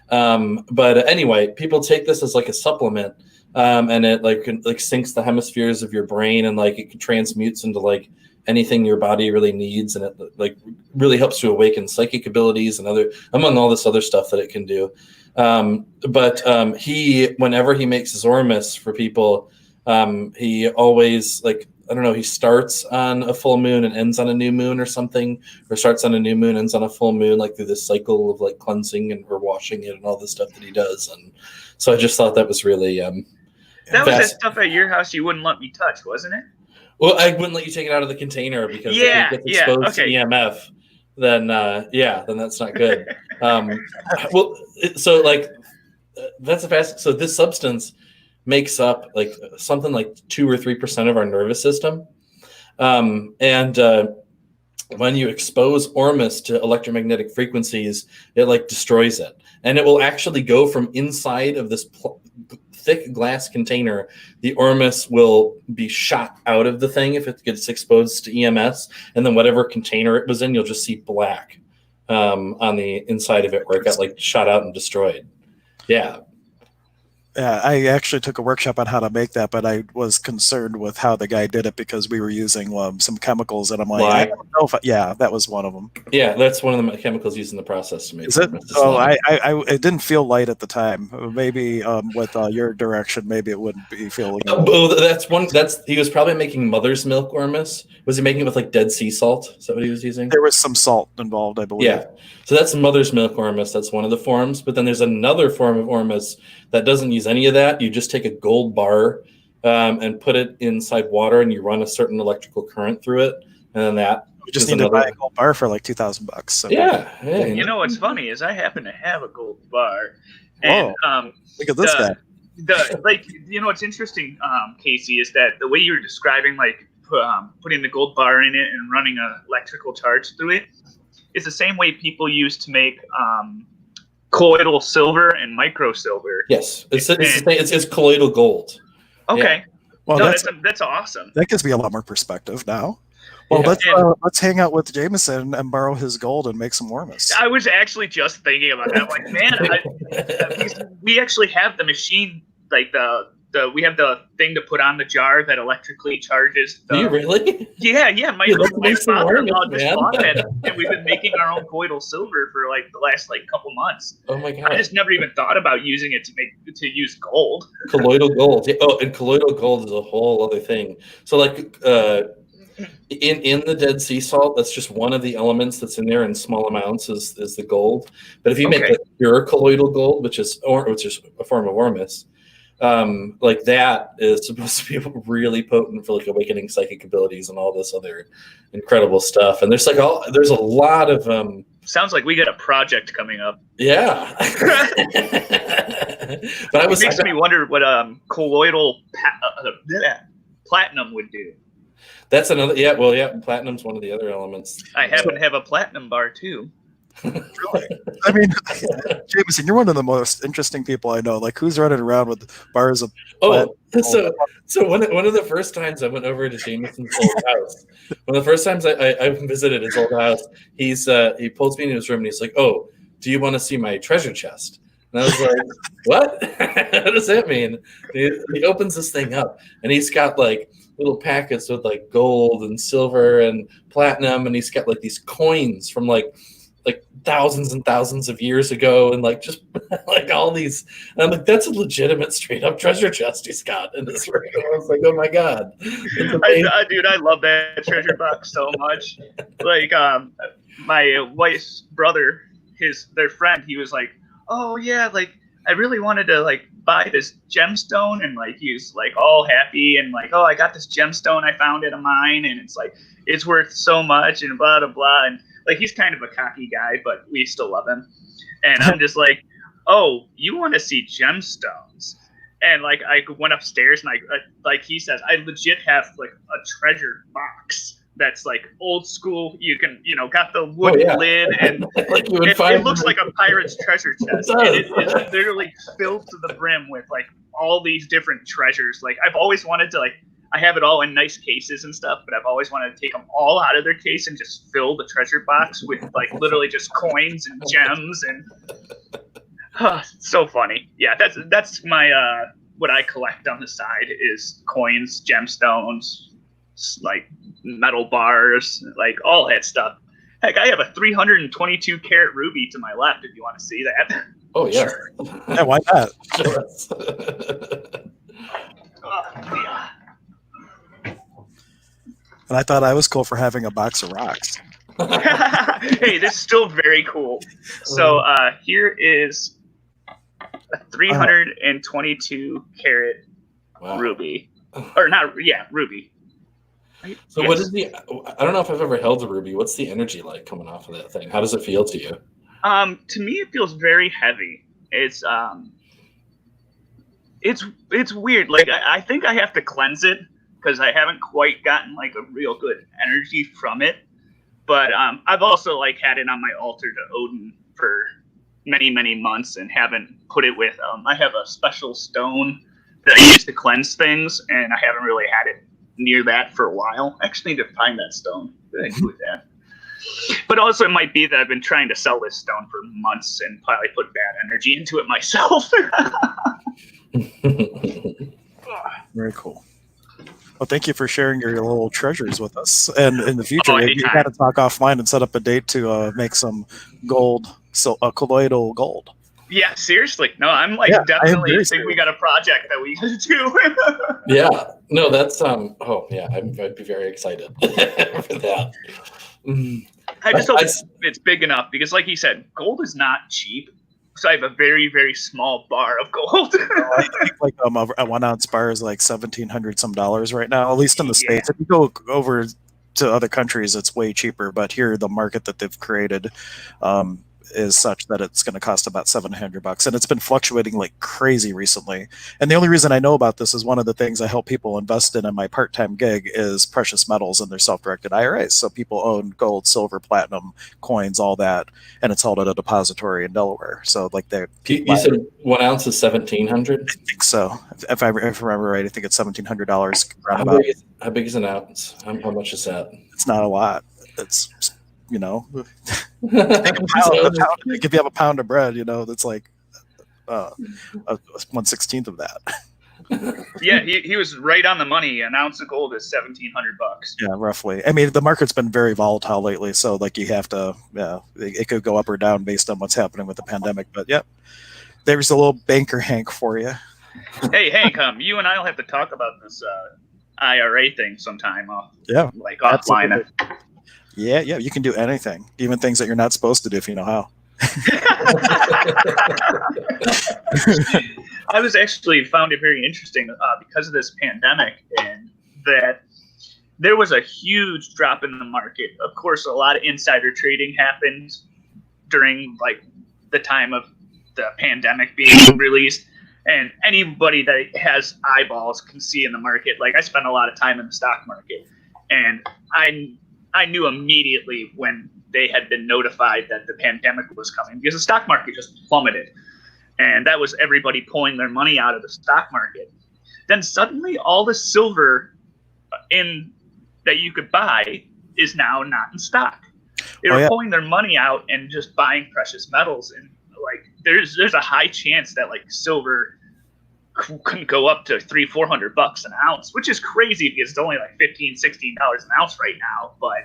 But anyway, people take this as like a supplement, and it like syncs the hemispheres of your brain, and like it transmutes into like anything your body really needs, and it like really helps to awaken psychic abilities and among all this other stuff that it can do. But he, whenever he makes his ormus for people, he always like, I don't know, he starts on a full moon and ends on a new moon or something, or starts on a new moon, ends on a full moon, like through this cycle of like cleansing and or washing it and all this stuff that he does. And so I just thought that was really that was that stuff at your house you wouldn't let me touch, wasn't it? Well, I wouldn't let you take it out of the container because if it gets exposed to EMF, then then that's not good. Well, so like that's a fast. So this substance makes up like something like 2 or 3% of our nervous system. And when you expose ormus to electromagnetic frequencies, it like destroys it. And it will actually go from inside of this thick glass container. The ormus will be shot out of the thing if it gets exposed to EMS. And then whatever container it was in, you'll just see black on the inside of it where it got like shot out and destroyed. Yeah. Yeah, I actually took a workshop on how to make that, but I was concerned with how the guy did it because we were using some chemicals, and I'm like, I don't know if that was one of them. Yeah, that's one of the chemicals used in the process to make. Is it? Oh, it didn't feel light at the time. Maybe with your direction, maybe it wouldn't be feeling. He was probably making mother's milk ormus. Was he making it with like Dead Sea salt? Is that what he was using? There was some salt involved, I believe. Yeah, so that's mother's milk ormus. That's one of the forms. But then there's another form of ormus that doesn't use any of that. You just take a gold bar and put it inside water, and you run a certain electrical current through it, and then that. You just need to buy a gold bar for like $2,000. So yeah. You know what's funny is I happen to have a gold bar. And, look at this guy. What's interesting, Casey, is that the way you were describing like putting the gold bar in it and running an electrical charge through it is the same way people used to make colloidal silver and micro silver. Yes, it's colloidal gold. Okay, yeah. Well, that's awesome. That gives me a lot more perspective now. Well, let's hang out with Jamison and borrow his gold and make some ormus. I was actually just thinking about that. I'm like, man, we actually have the machine, like the we have the thing to put on the jar that electrically charges. Do you really? Yeah. My father-in-law just man. bought that, and we've been making our own colloidal silver for like the last like couple months. Oh my god! I just never even thought about using it to use gold. Colloidal gold. Oh, and colloidal gold is a whole other thing. So like in the Dead Sea salt, that's just one of the elements that's in there in small amounts is the gold. But if you make like pure colloidal gold, which is a form of ormus, like that is supposed to be really potent for like awakening psychic abilities and all this other incredible stuff. And there's a lot of sounds like we got a project coming up. Yeah. But it makes me wonder what colloidal platinum would do. That's another. Yeah, well, yeah, platinum's one of the other elements. I happen to have a platinum bar too. Really? I mean, Jamison, you're one of the most interesting people I know. Like, who's running around with bars of? So one of the first times I went over to Jamison's old house, one of the first times I visited his old house, he pulls me into his room and he's like, "Oh, do you want to see my treasure chest?" And I was like, "What? What does that mean?" He opens this thing up and he's got like little packets with like gold and silver and platinum, and he's got like these coins from like thousands and thousands of years ago, and like just like all these. And I'm like, that's a legitimate straight up treasure chest he's got in this room. I was like, oh my god, dude, I love that treasure box so much. Like, my wife's brother, their friend, he was like, oh yeah, like I really wanted to like buy this gemstone, and like he was like all happy and like, oh, I got this gemstone, I found it a mine, and it's like it's worth so much and blah blah blah. And like he's kind of a cocky guy, but we still love him. And I'm just like, oh, you want to see gemstones? And like I went upstairs and like he says, I legit have like a treasure box that's like old school. You can, got the wooden lid, and like it looks like a pirate's treasure chest. And it is literally filled to the brim with like all these different treasures. Like I've always wanted to I have it all in nice cases and stuff, but I've always wanted to take them all out of their case and just fill the treasure box with like literally just coins and gems and so funny. Yeah, that's my what I collect on the side is coins, gemstones, like metal bars, like all that stuff. Heck, I have a 322 karat ruby to my left if you want to see that. Oh yeah. Sure. Yeah, why not? Yeah. And I thought I was cool for having a box of rocks. Hey, this is still very cool. So here is a 322 karat ruby. Or not, yeah, ruby. So yes. What is I don't know if I've ever held a ruby. What's the energy like coming off of that thing? How does it feel to you? To me, it feels very heavy. It's weird. Like, I think I have to cleanse it, because I haven't quite gotten like a real good energy from it. But I've also like had it on my altar to Odin for many, many months and haven't put it with. I have a special stone that I use to cleanse things, and I haven't really had it near that for a while. I actually need to find that stone that I do with that. But also it might be that I've been trying to sell this stone for months and probably put bad energy into it myself. Very cool. Well, thank you for sharing your little treasures with us. And in the future, you got to talk offline and set up a date to make some gold, colloidal gold. Yeah, seriously. No, I'm like definitely think we got a project that we can do. Yeah. No, that's oh yeah, I'd be very excited for that. I just hope it's big enough, because like he said, gold is not cheap. So I have a very, very small bar of gold. I think like a 1 ounce bar is like $1,700 some right now, at least in the States. If you go over to other countries, it's way cheaper. But here, the market that they've created is such that it's going to cost about $700, and it's been fluctuating like crazy recently. And the only reason I know about this is one of the things I help people invest in my part-time gig is precious metals and their self-directed IRAs. So people own gold, silver, platinum, coins, all that, and it's held at a depository in Delaware. So like you said 1 ounce is $1,700? I think so. If I remember right, I think it's $1,700. How big is an ounce? How much is that? It's not a lot. It's if you have a pound of bread, that's like 1/16 of that. Yeah, he was right on the money. An ounce of gold is $1,700. Yeah, roughly. I mean, the market's been very volatile lately, so like you have to, yeah, it could go up or down based on what's happening with the pandemic. But yeah, there's a little banker Hank for you. Hey Hank, you and I'll have to talk about this IRA thing sometime. Yeah, like offline. absolutely. Yeah, you can do anything, even things that you're not supposed to do if you know how. I was actually found it very interesting because of this pandemic, and that there was a huge drop in the market. Of course, a lot of insider trading happened during like the time of the pandemic being released, and anybody that has eyeballs can see in the market. Like I spent a lot of time in the stock market, and I knew immediately when they had been notified that the pandemic was coming because the stock market just plummeted. And that was everybody pulling their money out of the stock market. Then suddenly all the silver in that you could buy is now not in stock. They were pulling their money out and just buying precious metals. And like there's a high chance that like silver couldn't go up to $300-400 an ounce, which is crazy because it's only like $15-16 an ounce right now. But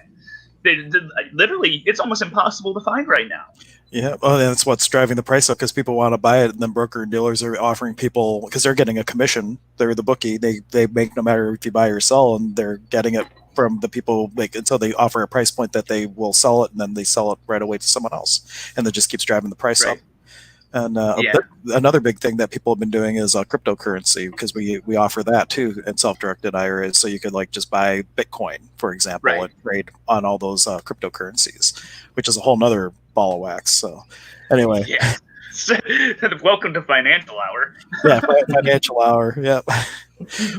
literally, it's almost impossible to find right now. Yeah, well, that's what's driving the price up because people want to buy it, and then broker and dealers are offering people because they're getting a commission. They're the bookie. They make no matter if you buy or sell, and they're getting it from the people. Like until they offer a price point that they will sell it, and then they sell it right away to someone else, and that just keeps driving the price up. And another big thing that people have been doing is cryptocurrency because we offer that too in self-directed IRAs. So you could like just buy Bitcoin, for example, and trade on all those cryptocurrencies, which is a whole nother ball of wax. So anyway. Yeah. Welcome to Financial Hour. Yeah, Financial Hour. Yeah.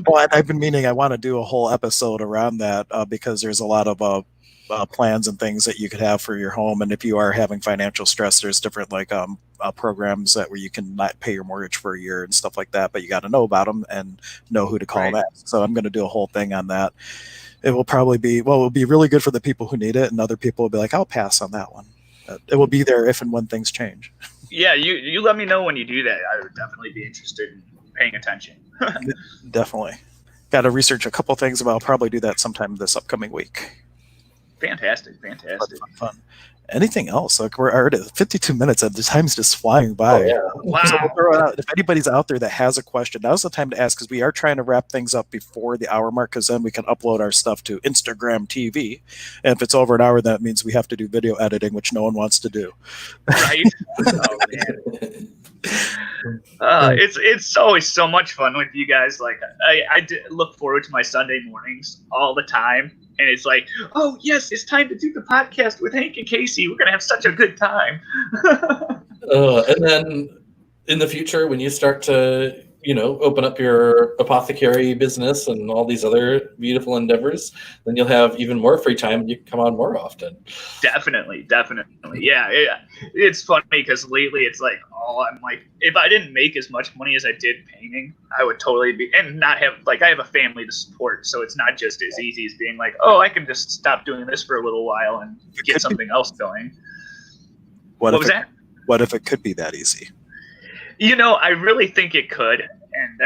Well, I've been meaning I want to do a whole episode around that because there's a lot of plans and things that you could have for your home, and if you are having financial stress, there's different like programs that where you can not pay your mortgage for a year and stuff like that, but you got to know about them and know who to call that. So I'm going to do a whole thing on that. It will probably be it will be really good for the people who need it, and other people will be like, I'll pass on that one. It will be there if and when things change. Yeah, you let me know when you do that. I would definitely be interested in paying attention. Definitely. Got to research a couple things, but I'll probably do that sometime this upcoming week. Fantastic. Fun. Anything else? Like we're already at 52 minutes and the time's just flying by. Oh, yeah. Wow. So we'll throw out, if anybody's out there that has a question, now's the time to ask because we are trying to wrap things up before the hour mark because then we can upload our stuff to Instagram TV. And if it's over an hour, that means we have to do video editing, which no one wants to do. Right? Oh, man. It's always so much fun with you guys. Like I look forward to my Sunday mornings all the time. And it's like, oh, yes, it's time to do the podcast with Hank and Casey. We're going to have such a good time. And then in the future, when you start to, open up your apothecary business and all these other beautiful endeavors, then you'll have even more free time and you can come on more often. Definitely. Yeah. It's funny because lately it's like, I'm like, if I didn't make as much money as I did painting, I would totally be, and not have, like, I have a family to support. So it's not just as easy as being like, I can just stop doing this for a little while and get something else going. What was that? What if it could be that easy? I really think it could. And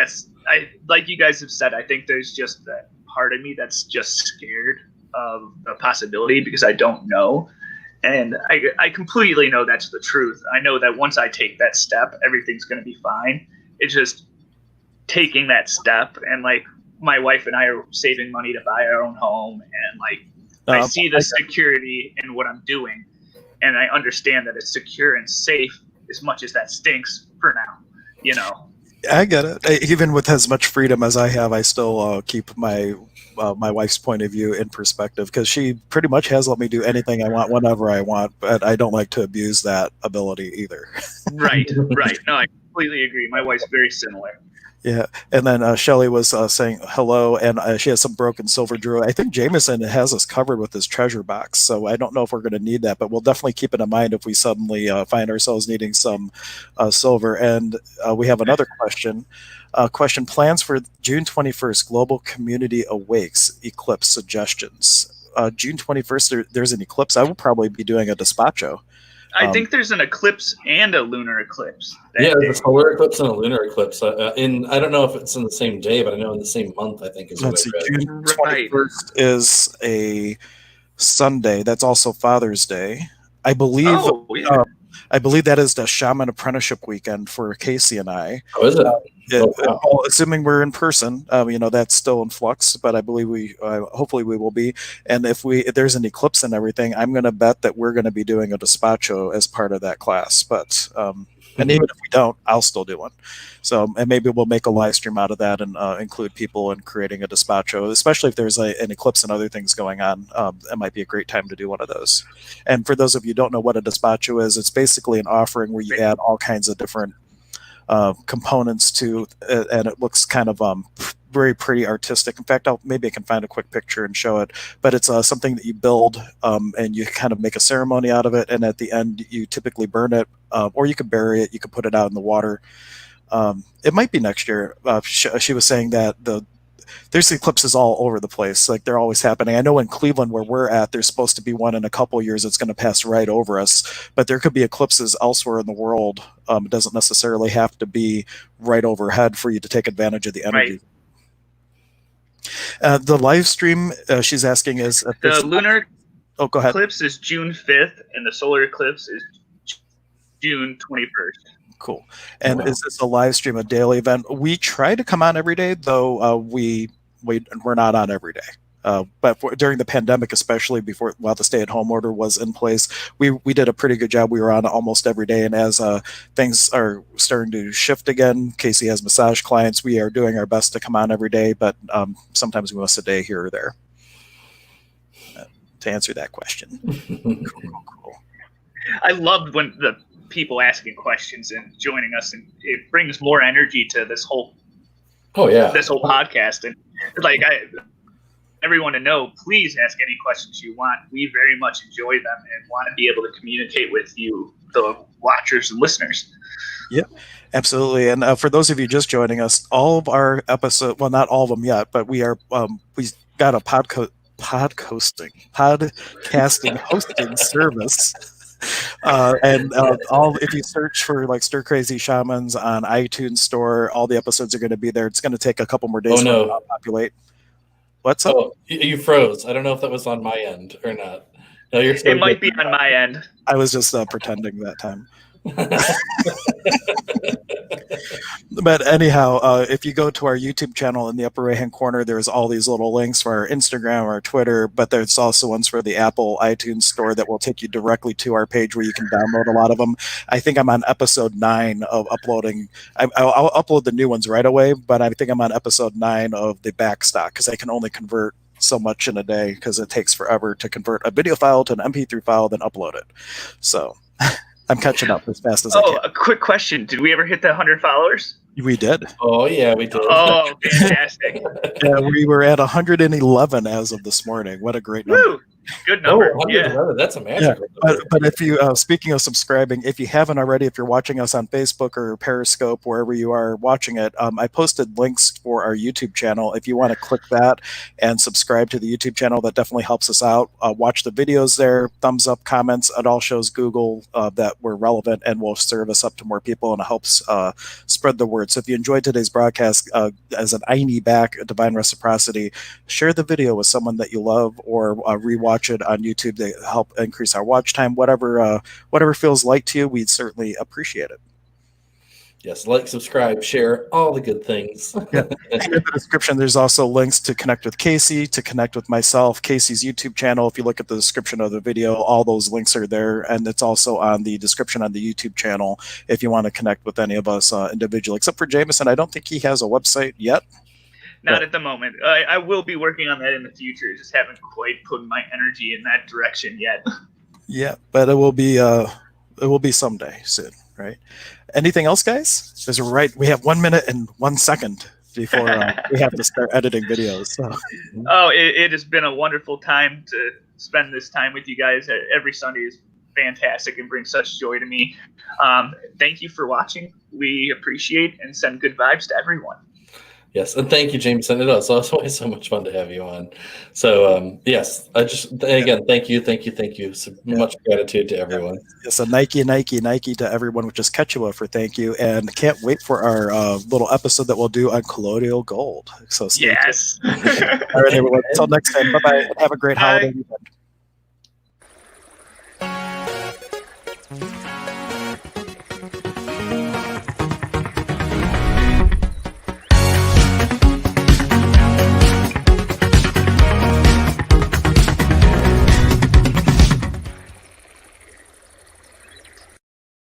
like you guys have said, I think there's just that part of me that's just scared of the possibility because I don't know. And I completely know that's the truth. I know that once I take that step, everything's going to be fine. It's just taking that step. And like my wife and I are saving money to buy our own home. And like I see the security in what I'm doing. And I understand that it's secure and safe as much as that stinks for now, I get it. Even with as much freedom as I have, I still keep my wife's point of view in perspective because she pretty much has let me do anything I want whenever I want, but I don't like to abuse that ability either. Right. No, I completely agree. My wife's very similar. Yeah, and then Shelly was saying hello, and she has some broken silver jewelry. I think Jamison has us covered with his treasure box, so I don't know if we're going to need that, but we'll definitely keep it in mind if we suddenly find ourselves needing some silver. And we have another question. Plans for June 21st, Global Community Awakes Eclipse suggestions. June 21st, there's an eclipse. I will probably be doing a despacho. I think there's an eclipse and a lunar eclipse. Yeah, there's a solar eclipse and a lunar eclipse. I don't know if it's in the same day, but I know in the same month, I think, is what Let's see, I read. June 21st is a Sunday. That's also Father's Day. I believe. Oh, yeah. I believe that is the Shaman Apprenticeship weekend for Casey and I. Oh, is it? Well, assuming we're in person, that's still in flux, but I believe hopefully we will be. And if there's an eclipse and everything, I'm going to bet that we're going to be doing a despacho as part of that class. But and even if we don't, I'll still do one. So, and maybe we'll make a live stream out of that and include people in creating a despacho, especially if there's an eclipse and other things going on. It might be a great time to do one of those. And for those of you who don't know what a despacho is, it's basically an offering where you add all kinds of different components to, and it looks kind of very pretty artistic. In fact, maybe I can find a quick picture and show it. But it's something that you build, and you kind of make a ceremony out of it. And at the end, you typically burn it, or you could bury it. You could put it out in the water. It might be next year. She was saying that there's eclipses all over the place. Like, they're always happening. I know in Cleveland, where we're at, there's supposed to be one in a couple years that's going to pass right over us. But there could be eclipses elsewhere in the world. It doesn't necessarily have to be right overhead for you to take advantage of the energy. Right. The live stream, she's asking, is the lunar go ahead. eclipse is June 5th, and the solar eclipse is June 21st. Cool. And is this a live stream, a daily event? We try to come on every day, though we're not on every day. But during the pandemic, especially while the stay-at-home order was in place, we did a pretty good job. We were on almost every day. And as things are starting to shift again, Casey has massage clients. We are doing our best to come on every day, but sometimes we miss a day here or there. To answer that question. Cool. I loved when the people asking questions and joining us, and it brings more energy to this whole podcast. And like, everyone to know, please ask any questions you want. We very much enjoy them and want to be able to communicate with you, the watchers and listeners. Yep, absolutely. And for those of you just joining us, all of our episodes, well, not all of them yet, but we got a podcasting hosting service. If you search for like Stir Crazy Shamans on iTunes Store, all the episodes are going to be there. It's going to take a couple more days to populate. What's up? Oh, you froze. I don't know if that was on my end or not. No, you're still. It might be on my end. I was just pretending that time. But anyhow, if you go to our YouTube channel in the upper right hand corner, there's all these little links for our Instagram, our Twitter, but there's also ones for the Apple iTunes store that will take you directly to our page where you can download a lot of them. I think I'm on episode 9 of uploading. I'll upload the new ones right away, but I think I'm on episode 9 of the back stock because I can only convert so much in a day because it takes forever to convert a video file to an MP3 file, then upload it. So I'm catching up as fast as I can. A quick question. Did we ever hit the 100 followers? We did. Oh, yeah, we did. Oh, fantastic. Yeah, we were at 111 as of this morning. What a great number. Woo! Good number. Oh, yeah. That's a magic number. But if you, speaking of subscribing, if you haven't already, if you're watching us on Facebook or Periscope, wherever you are watching it, I posted links for our YouTube channel. If you want to click that and subscribe to the YouTube channel, that definitely helps us out. Watch the videos there, thumbs up, comments. It all shows Google that we're relevant and will serve us up to more people, and it helps spread the word. So if you enjoyed today's broadcast, as an I need back, a divine reciprocity, share the video with someone that you love, or rewatch it on YouTube to help increase our watch time. Whatever feels like to you, we'd certainly appreciate it. Yes, like, subscribe, share, all the good things. Yeah. In the description, there's also links to connect with Casey, to connect with myself, Casey's YouTube channel. If you look at the description of the video, all those links are there, and it's also on the description on the YouTube channel if you want to connect with any of us individually. Except for Jamison, I don't think he has a website yet. Not at the moment. I will be working on that in the future. Just haven't quite put my energy in that direction yet. Yeah, but it will be someday soon, right? Anything else, guys? We have 1 minute and 1 second before we have to start editing videos. So. Oh, it has been a wonderful time to spend this time with you guys. Every Sunday is fantastic and brings such joy to me. Thank you for watching. We appreciate and send good vibes to everyone. Yes, and thank you, Jamison. It was always so much fun to have you on. So yes, I just again thank you. So much gratitude to everyone. It's a Nike to everyone, which is Quechua for thank you, and can't wait for our little episode that we'll do on colloidal gold. So stay tuned. Yes. All right, everyone. Until next time. Bye bye. Have a great holiday weekend.